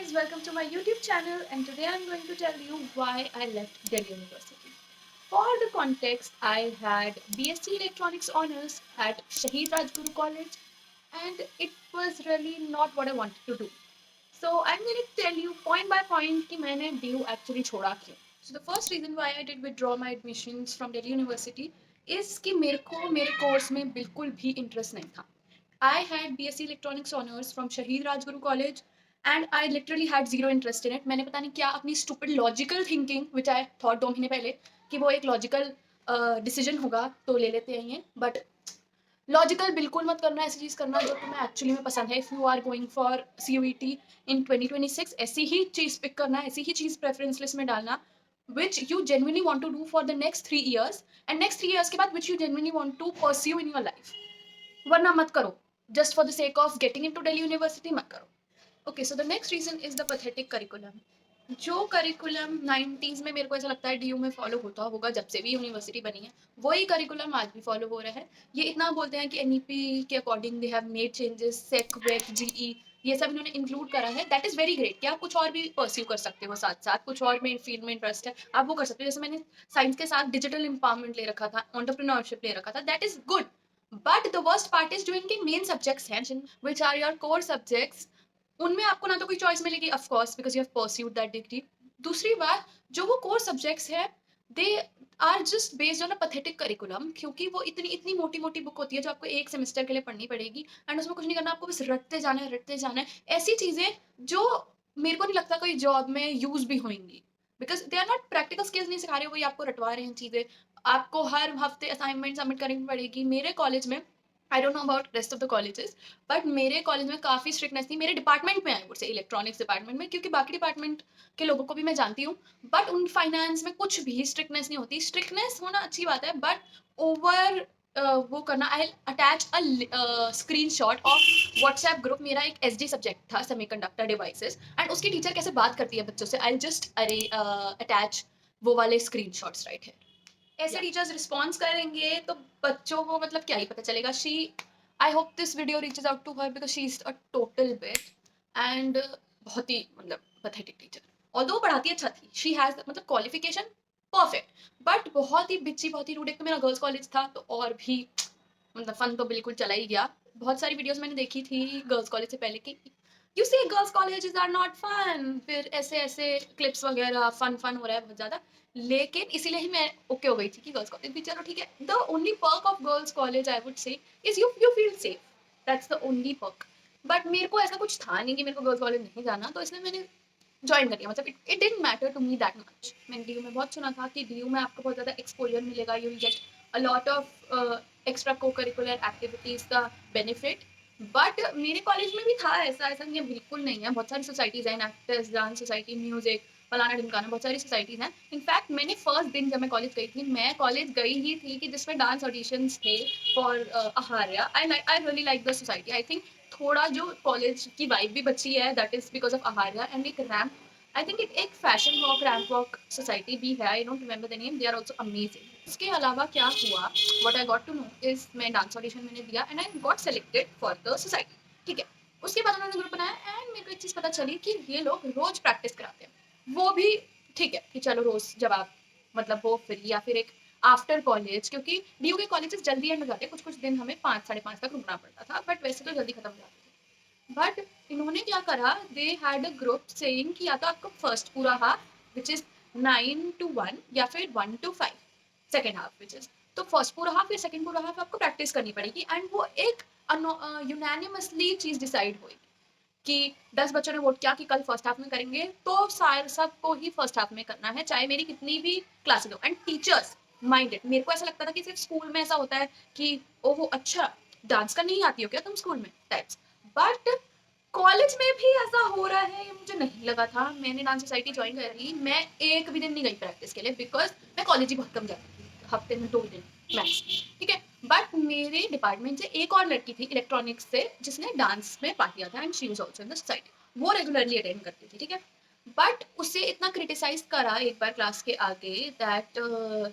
guys, welcome to my YouTube channel, and today I'm going to tell you why I left Delhi University. For the context, I had BSc Electronics Honors at Shahid Rajguru College, and it was really not what I wanted to do. So I'm going to tell you point by point कि मैंने DU actually छोड़ा क्यों. So the first reason why I did withdraw my admissions from Delhi University is कि मेरे course में बिल्कुल भी interest नहीं था. I had BSc Electronics Honors from Shahid Rajguru College and I literally had zero interest in it. मैंने पता नहीं क्या अपनी stupid logical thinking which I thought 2 महीने पहले कि वो एक logical डिसीजन होगा तो ले लेते हैं ये, बट लॉजिकल बिल्कुल मत करना, ऐसी चीज़ करना जो तुम्हें एक्चुअली में पसंद है. If you are going for CUET in 2026 ऐसी ही चीज़ पिक करना, ऐसी ही चीज़ प्रेफरेंस लिस्ट में डालना which you genuinely want to do for the next 3 years, and next 3 years के बाद which you genuinely want to pursue in your life. वरना मत करो just for the sake of getting into Delhi university, मत करो. Okay, so the next reason is the pathetic curriculum. जो curriculum 90s में मेरे को ऐसा लगता है DU में फॉलो होता होगा जब से भी यूनिवर्सिटी बनी है, वही करिकुलम आज भी फॉलो हो रहा है. ये इतना बोलते हैं कि NEP के according they have made changes, SEC VAC GE ये सब इन्होंने इंक्लूड करा है. दैट इज वेरी ग्रेट कि आप कुछ और भी परस्यू कर सकते हो, साथ साथ कुछ और में फील्ड में इंटरेस्ट है आप वो कर सकते हो. जैसे मैंने साइंस के साथ डिजिटल एम्पावरमेंट ले रखा था, एंटरप्रेन्योरशिप ले रखा था, that is good. But the worst part is जो इनके मेन सब्जेक्ट्स हैं, which are your core subjects, उनमें आपको ना तो कोई चॉइस मिलेगी of course because you have pursued that degree. दूसरी बात, जो वो कोर सब्जेक्ट्स है they are just based on a pathetic curriculum, क्योंकि वो इतनी इतनी मोटी मोटी बुक होती है जो आपको एक सेमेस्टर के लिए पढ़नी पड़ेगी एंड उसमें कुछ नहीं करना, आपको बस रटते जाना है ऐसी चीजें जो मेरे को नहीं लगता कोई जॉब में यूज भी होंगी, because they are not practical skills नहीं सिखा रहे हो, वही आपको रटवा रहे हैं चीजें. आपको हर हफ्ते असाइनमेंट सबमिट करनी पड़ेगी. मेरे कॉलेज में, I don't know about rest of the colleges, but मेरे कॉलेज में काफ़ी स्ट्रिक्टनेस थी. मेरे डिपार्टमेंट में आई वुड से इलेक्ट्रॉनिक्स डिपार्टमेंट में, क्योंकि बाकी डिपार्टमेंट के लोगों को भी मैं जानती हूँ, बट उन फाइनेंस में कुछ भी स्ट्रिक्टनेस नहीं होती. स्ट्रिक्टनेस होना अच्छी बात है, बट ओवर वो करना. आई attach a screen shot of WhatsApp group. मेरा एक SD सब्जेक्ट था, सेमीकंडक्टर डिवाइसेस, एंड उसकी टीचर कैसे बात करती है बच्चों से. आई जस्ट अरे अटैच वो वाले स्क्रीन शॉट्स राइट है. ऐसे टीचर्स रिस्पॉन्स करेंगे तो बच्चों को मतलब क्या ही पता चलेगा. She, I hope this video reaches out to her because she is a total bit and बहुत ही मतलब पैथेटिक टीचर. ऑल्दो पढ़ाती अच्छा थी, शी हैज मतलब क्वालिफिकेशन परफेक्ट, बट बहुत ही बिच्ची, बहुत ही रूड. एक तो मेरा गर्ल्स कॉलेज था तो और भी मतलब फन तो बिल्कुल चला ही गया. बहुत सारी वीडियोस मैंने देखी थी गर्ल्स कॉलेज से पहले कि you see girls colleges are not fun, फिर ऐसे ऐसे क्लिप्स वगैरह फन फन हो रहा है बहुत ज़्यादा. लेकिन इसीलिए ही मैं ओके हो गई थी कि गर्ल्स कॉलेज भी चलो ठीक है. The only perk of girls college I would say is you feel safe, that's the only perk. But मेरे को ऐसा कुछ था नहीं कि मेरे को गर्ल्स कॉलेज नहीं जाना, तो इसलिए मैंने ज्वाइन कर लिया. मतलब it didn't matter to me that much. मैंने DU में बहुत सुना था कि DU में आपको बहुत ज़्यादा एक्सपोजर मिलेगा, you will get a lot of extra को करिकुलर एक्टिविटीज़ का बेनिफिट. बट मेरे कॉलेज में भी था ऐसा, ऐसा नहीं है बिल्कुल नहीं है. बहुत सारी सोसाइटीज़ हैं, एक्टर्स डांस सोसाइटी, म्यूजिक, फलाना ढिमकाना, बहुत सारी सोसाइटीज़ हैं. इनफैक्ट मैंने फर्स्ट दिन जब मैं कॉलेज गई थी, मैं कॉलेज गई ही थी कि जिसमें डांस ऑडिशंस थे for Aharya. I really like the society. I think थोड़ा जो कॉलेज की वाइब भी बची है that is because of Aharya. And एक रैम्प, आई थिंक एक fashion walk ramp walk society भी है, I don't remember the name, they are also amazing. इसके अलावा क्या हुआ, what I got to know is मैं डांस ऑडिशन मैंने दिया and I got selected for the society. ठीक है, उसके बाद उन्होंने ग्रुप बनाया एंड मेरे को एक चीज़ पता चली कि ये लोग रोज प्रैक्टिस कराते हैं. वो भी ठीक है कि चलो रोज जब आप मतलब वो फ्री या फिर एक आफ्टर कॉलेज, क्योंकि DU के कॉलेजेस जल्दी एंड हो जाते हैं, कुछ कुछ दिन हमें 5 साढ़े 5 तक रुकना पड़ता था, बट वैसे तो जल्दी खत्म हो जाते थे. बट इन्होंने क्या करा, they had a group saying कि या तो आपको फर्स्ट पूरा हाफ विच इज 9 to 1 या फिर 1 to 5 second half which is, तो फर्स्ट पूरा हाफ या सेकेंड पूरा हाफ आपको प्रैक्टिस करनी पड़ेगी. एंड वो एक यूनानिमसली चीज डिसाइड हुई कि 10 बच्चों ने वोट किया कि कल फर्स्ट हाफ में करेंगे, तो सबको ही फर्स्ट हाफ में करना है, चाहे मेरी कितनी भी क्लासेस हो. And teachers minded. मेरे को ऐसा लगता था कि सिर्फ स्कूल में ऐसा होता है कि ओहो अच्छा डांस करनी ही आती हो क्या तुम स्कूल में टाइप्स, बट कॉलेज में भी ऐसा हो रहा है ये मुझे नहीं लगा था. मैंने डांस सोसाइटी ज्वाइन करी, मैं एक भी दिन नहीं गई प्रैक्टिस के लिए बिकॉज मैं कॉलेज ही बहुत कम जाती थी, हफ्ते में 2 दिन मैक्स. ठीक है, बट मेरे डिपार्टमेंट से एक और लड़की थी इलेक्ट्रॉनिक्स से जिसने डांस में पार्ट लिया था and she was also in the society. वो रेगुलरली अटेंड करती थी. ठीक है, बट उसे इतना क्रिटिसाइज करा एक बार क्लास के आगे दैट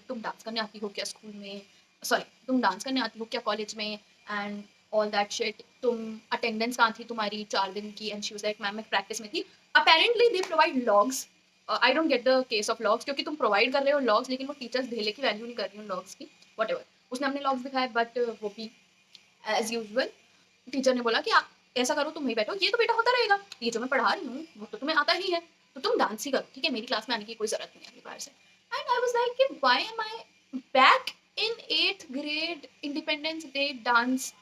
तुम डांस करने आती हो क्या स्कूल में, सॉरी तुम डांस करने आती हो क्या कॉलेज में, एंड ऑल दैट शिट, तुम अटेंडेंस कहाँ थी तुम्हारी 4 दिन की? And she was like ma'am मैं प्रैक्टिस में थी। Apparently they provide logs, I don't get the case of logs, क्योंकि तुम प्रोवाइड कर रहे हो लॉग्स लेकिन वो टीचर्स ढेले की वैल्यू नहीं कर रही उन लॉग्स की, वट एवर। उसने अपने लॉग्स दिखाए, बट वो भी एज यूजल टीचर ने बोला कि आप ऐसा करो, तुम वहीं बैठो, ये तो बेटा होता रहेगा, ये जो मैं पढ़ा रही हूँ वो तो तुम्हें आता ही है, तो तुम डांस ही करो, ठीक है, मेरी क्लास में आने की कोई जरूरत नहीं है अगली बार से। एंड आई वाज लाइक कि why am I back in 8th grade independence day dance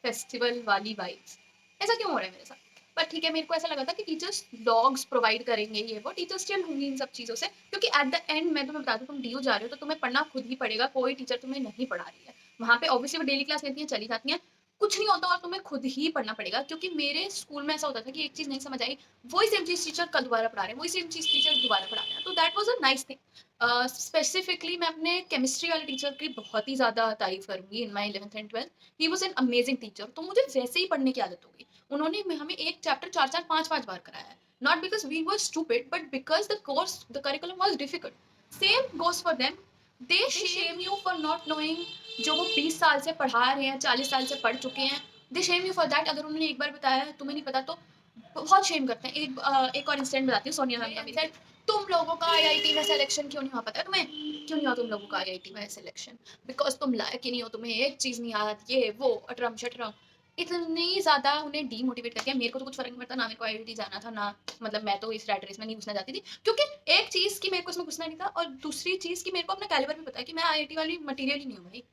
festival वाली वाइब्स, ऐसा क्यों हो रहा है मेरे साथ? पर ठीक है, मेरे को ऐसा लगा था कि टीचर्स लॉग्स प्रोवाइड करेंगे, ये वो टीचर्स स्टिल होंगी इन सब चीज़ों से, क्योंकि एट द एंड मैं तुम्हें बता दूं, तुम डीयू जा रहे हो तो तुम्हें पढ़ना खुद ही पड़ेगा, कोई टीचर तुम्हें नहीं पढ़ा रही है वहाँ पे। ऑब्वियसली वो डेली क्लास लेती हैं, चली जाती हैं, कुछ नहीं होता और तुम्हें खुद ही पढ़ना पड़ेगा। क्योंकि मेरे स्कूल में ऐसा होता था कि एक चीज़ नहीं समझ आई, वही सेम चीज़ टीचर कल दोबारा पढ़ा रहे हैं, वही सेम चीज़ टीचर दोबारा पढ़ा रहे हैं, तो that was a nice thing. Specifically मैं अपने केमिस्ट्री वाले टीचर की बहुत ही ज़्यादा तारीफ करूंगी इन माई 11th and 12th। He was an amazing teacher, तो मुझे वैसे ही पढ़ने की आदत हो गई। उन्होंने हमें एक चैप्टर 4-4 5-5 बार कराया है, not because we were stupid but because the course the curriculum was difficult. Same goes for them, they shame you for not knowing. जो वो 20 साल से पढ़ा रहे हैं, 40 साल से पढ़ चुके हैं, दे शेम यू फॉर दैट। अगर उन्होंने एक बार बताया है तुम्हें नहीं पता तो बहुत शेम करते हैं। एक और इंसिडेंट बताती हूँ, सोनिया मैम का मेरे साथ। तुम लोगों का आईआईटी में सिलेक्शन क्यों नहीं हुआ पता है तुम्हें? क्यों नहीं हुआ तुम लोगों का आईआईटी में सिलेक्शन? बिकॉज तुम लायक ही नहीं हो, तुम्हें एक चीज नहीं याद, ये वो अटरम शटरम। इतनी ज्यादा उन्हें डीमोटिवेट करके, मेरे को तो कुछ फर्क नहीं पड़ता ना, मेरे को आईआईटी जाना था ना, मतलब मैं तो इस रैट रेस में नहीं घुसना चाहती थी, क्योंकि एक चीज की मेरे को इसमें घुसना नहीं था, और दूसरी चीज की मेरे को अपना कैलिबर भी पता है कि मैं आईआईटी वाली मटीरियल ही नहीं हूँ भाई।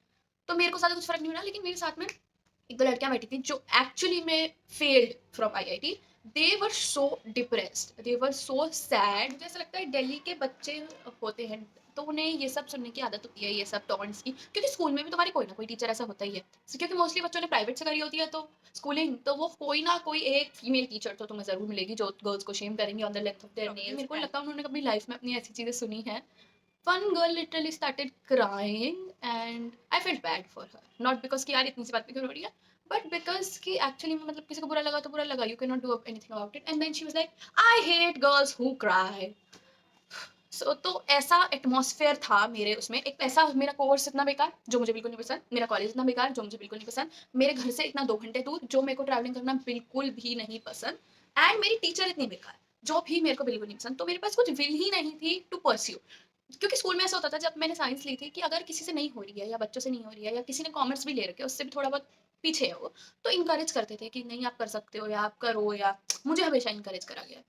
तो मेरे को ज्यादा कुछ फर्क नहीं पड़ा। लेकिन मेरे साथ में एक दो लड़कियां बैठी थी जो एक्चुअली में failed from IIT. They were so depressed, they were so sad. मुझे ऐसा लगता है दिल्ली के बच्चे होते हैं तो उन्हें ये सब सुनने की आदत होती है, ये सब टॉन्ट्स की, क्योंकि स्कूल में भी तुम्हारे कोई ना कोई टीचर ऐसा होता ही है, क्योंकि मोस्टली बच्चों ने प्राइवेट से करी होती है, तो स्कूलिंग तो वो कोई ना कोई एक फीमेल टीचर तो तुम्हें जरूर मिलेगी जो गर्ल्स को शेम करेंगी on the length of their nails. मेरे को लगता है उन्होंने कभी लाइफ में अपनी ऐसी चीजें सुनी है। One girl literally started crying and I felt bad for her. Not because कि यार इतनी सी बात पे क्यों रो रही है, but because कि actually में मतलब किसी को बुरा लगा तो बुरा लगा, you cannot do anything about it. And then she was like, I hate girls who cry. So, तो ऐसा एटमॉस्फेयर था मेरे उसमें, एक ऐसा मेरा कोर्स इतना बेकार जो मुझे बिल्कुल नहीं पसंद, मेरा कॉलेज इतना बेकार जो मुझे बिल्कुल नहीं पसंद, मेरे घर से इतना 2 घंटे दूर जो मेरे को ट्रैवलिंग करना बिल्कुल भी नहीं पसंद, एंड मेरी टीचर इतनी बेकार जो भी मेरे को बिल्कुल नहीं पसंद। तो मेरे पास कुछ विल ही नहीं थी टू परस्यू। क्योंकि स्कूल में ऐसा होता था जब मैंने साइंस ली थी कि अगर किसी से नहीं हो रही है या बच्चों से नहीं हो रही है या किसी ने कॉमर्स भी ले रखे उससे भी थोड़ा बहुत पीछे है वो, तो इनकरेज करते थे कि नहीं आप कर सकते हो या आप करो, या मुझे हमेशा इनकरेज करा गया।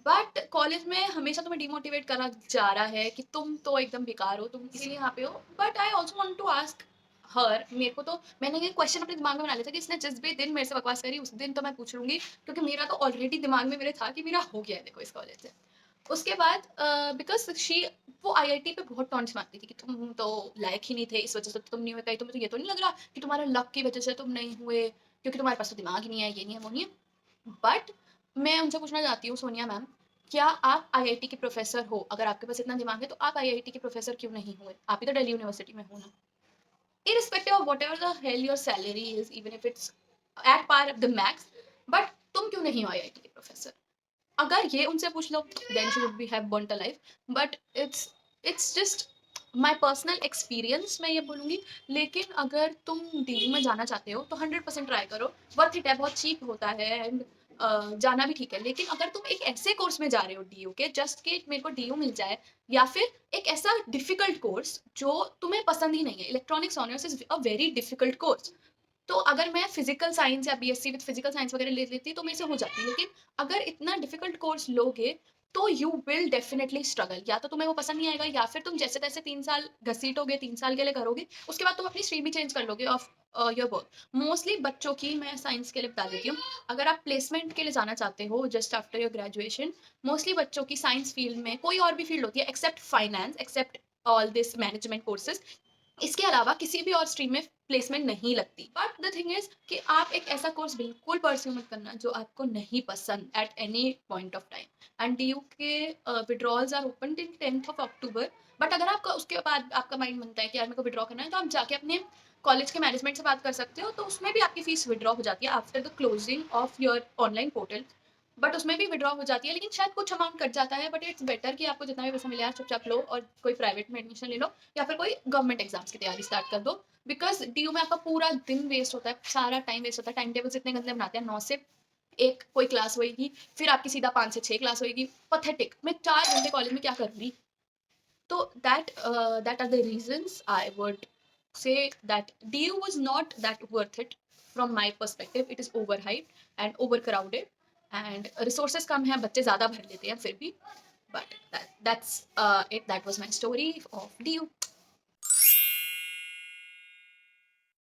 बट कॉलेज में हमेशा तुम्हें डिमोटिवेट करा जा रहा है कि तुम तो एकदम बेकार हो, तुम इसीलिए यहाँ पे हो। But I also want to ask her, मेरे को तो मैंने ये क्वेश्चन अपने दिमाग में बना लिया था कि इसने जिस भी दिन मेरे से बकवास करी उस दिन तो मैं पूछ लूंगी, क्योंकि मेरा तो ऑलरेडी दिमाग में मेरे था कि मेरा हो गया है देखो इस कॉलेज से। उसके बाद बिकॉज शी वो आईआईटी पे बहुत टॉन्ट्स मारती थी कि तुम तो लायक ही नहीं थे, इस वजह से तो तुम नहीं हुए, कहीं तुम्हें तो ये तो नहीं लग रहा कि तुम्हारा लक की वजह से तुम नहीं हुए, क्योंकि तुम्हारे पास तो दिमाग ही नहीं है, ये नहीं है वो नहीं है। बट मैं उनसे पूछना चाहती हूँ सोनिया मैम, क्या आप आईआईटी के प्रोफेसर हो? अगर आपके पास इतना दिमाग है तो आप आईआईटी के प्रोफेसर क्यों नहीं हुए? आप ही तो दिल्ली यूनिवर्सिटी में हो ना। irrespective of whatever the hell your salary is, even if it's at par of the max, but तुम क्यों नहीं हो आईआईटी के प्रोफेसर? अगर ये उनसे पूछ लो then she would be have burnt a life. But it's just my personal experience, मैं ये बोलूँगी। लेकिन अगर तुम डीयू में जाना चाहते हो तो 100% ट्राई करो, वर्थ इट है, बहुत चीप होता है, एंड जाना भी ठीक है। लेकिन अगर तुम एक ऐसे कोर्स में जा रहे हो डीयू के जस्ट कि मेरे को डीयू मिल जाए, या फिर एक ऐसा डिफिकल्ट कोर्स जो तुम्हें पसंद ही नहीं है, electronics honours is a very difficult course. तो अगर मैं फिजिकल साइंस या बीएससी विद फिजिकल साइंस वगैरह ले लेती तो मेरे से हो जाती, लेकिन अगर इतना डिफिकल्ट कोर्स लोगे तो यू विल डेफिनेटली स्ट्रगल। या तो तुम्हें वो पसंद नहीं आएगा, या फिर तुम जैसे तैसे 3 साल घसीटोगे, 3 साल के लिए करोगे, उसके बाद तुम अपनी स्ट्रीम भी चेंज कर लोगे ऑफ योर वर्क। मोस्टली बच्चों की मैं साइंस के लिए बता देती हूँ, अगर आप प्लेसमेंट के लिए जाना चाहते हो just after your graduation, mostly बच्चों की साइंस फील्ड में कोई और भी फील्ड होती है except finance, except all this management courses, इसके अलावा किसी भी और स्ट्रीम में प्लेसमेंट नहीं लगती। बट द थिंग इज कि आप एक ऐसा कोर्स बिल्कुल परस्यू मत करना जो आपको नहीं पसंद at any point of time. And DU के withdrawals are open till 10th of October। But अगर आपका उसके बाद आपका माइंड बनता है कि यार मेरे को विड्रॉ करना है, तो आप जाके अपने कॉलेज के मैनेजमेंट से बात कर सकते हो, तो उसमें भी आपकी फीस विड्रॉ हो जाती है after the closing of your online portal. But उसमें भी विड्रॉ हो जाती है, लेकिन शायद कुछ अमाउंट कट जाता है, बट इट्स बेटर कि आपको जितना भी पैसा मिले यार चुपचाप लो और कोई प्राइवेट में एडमिशन ले लो या फिर कोई गवर्नमेंट एग्जाम्स की तैयारी स्टार्ट कर दो। बिकॉज डीयू में आपका पूरा दिन वेस्ट होता है, सारा टाइम वेस्ट होता है, टाइम टेबल्स इतने गंदे बनाते हैं, 9 से एक कोई क्लास होएगी, फिर आपकी सीधा 5 से 6 क्लास होएगी, पथेटिक। मैं 4 घंटे कॉलेज में क्या करूँगी? So that are the reasons I would say that DU was not that worth it from my perspective. It is overhyped and overcrowded, and resources कम हैं, बच्चे ज़्यादा भर लेते हैं फिर भी. But that's it. That was my story of DU.